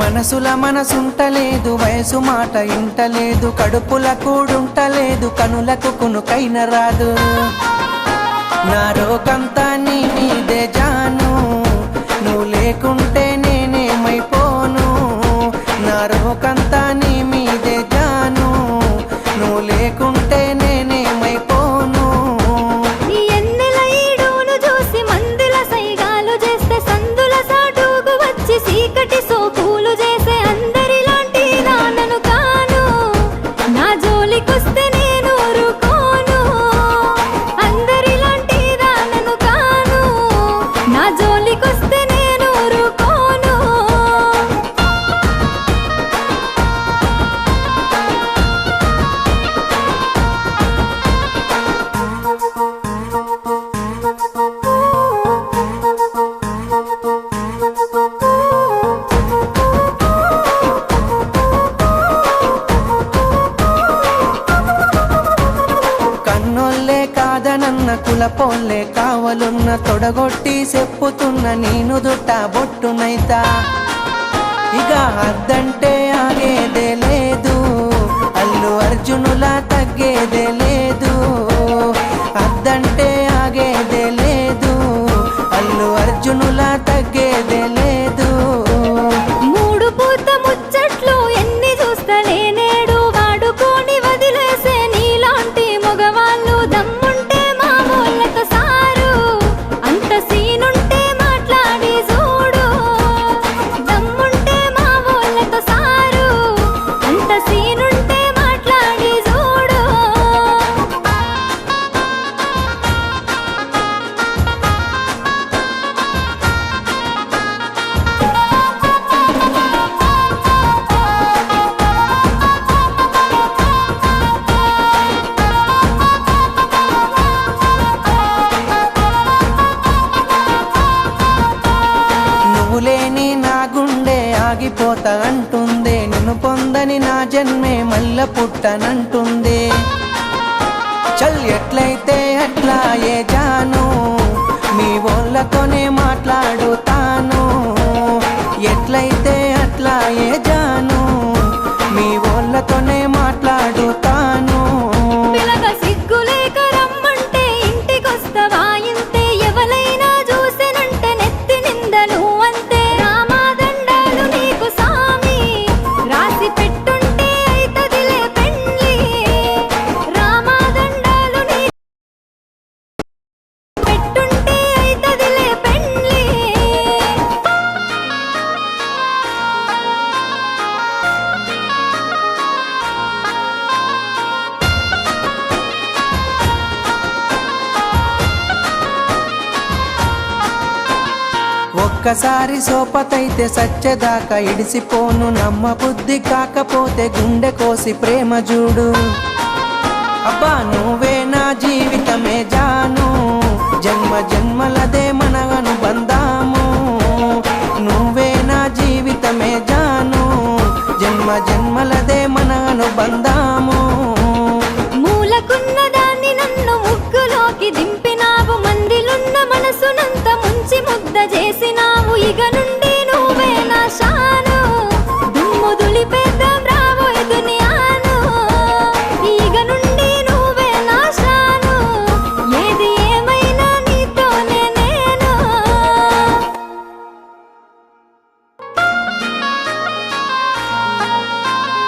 మనసుల మనసుంటలేదు, వయసు మాట ఇంటలేదు, కడుపుల కూడుంటలేదు, కనులకు కునుకైన రాదు. నా రోకంతా నీ మీదే జాను, నువ్వు లేకుంటే నేనేమైపోను. నా రోకంతా నీ మీదే జాను, నువ్వు లేకుంటే నేనేమైపోను. నీ ఎన్నెల ఈడును చూసి మందుల సైగాలు చేస్తే సందుల సాటుకు వచ్చి సీకటి సోకులు చేసే అందరిలాంటి నాన్నను కాను. నా జోలికొస్తే నేను ఊరుకోను, అందరిలాంటి నాన్నను కాను. నా జోలికొస్తే నేను ఊరుకోను. కన్నోళ్ళే కాదనన్న కులపోళ్ళే కావలున్న తొడగొట్టి చెప్పుతున్న నేను దుట్ట బొట్టునైతా. ఇక అద్దంటే ఆగేదే లేదు, అల్లు అర్జునులా తగ్గేదే లేదు. అద్దంటే ఆగేదే లేదు, అల్లు అర్జునులా తగ్గేదే లేదు. మూడు పూత ముచ్చట్లు ఎన్ని చూస్తలే నేడు, వాడుకొని వదిలేసే నీలాంటి మగవాళ్ళు. దమ్ముంటే మా వాళ్ళతో సారు, అంత సీనుంటే మాట్లాడి చూడు. దమ్ముంటే మా వాళ్ళతో సారు, అంత సీనుంటే మాట్లాడి చూడు. నువ్వు లేని నా గుండె ఆగిపోతా అంటుంది, నిన్ను పొందని నా జన్మే మల్ల పుట్టనంటుంది. చల్ ఎట్లయితే అట్లా ఏ జాను, మీ వాళ్ళతోనే మాట్లాడుతాను. ఎట్లయితే అట్లా ఏ జాను, మీ వాళ్ళతోనే మాట్లాడుతాను. పిలగా సిగ్గులేక రమ్మంటే ఇంటికొస్తవా ఇంతే, ఎవలైనా చూసినంటే నెత్తి నిందలు అంతే. రామాదండాలు నీకు సామి, రాసి పెట్టుంటే అయితదిలే పెండ్లి. రామాదండాలు నీకు పెట్టుంటే అయితదిలే పెండ్లి. ఒక్కసారి సోపతైతే సచ్చేదాకా ఇడిసిపోను, నమ్మ బుద్ధి కాకపోతే గుండె కోసి ప్రేమ చూడు. అబ్బా నువ్వే నా జీవితమే జాను, జన్మ జన్మలదే మన అనుబంధ.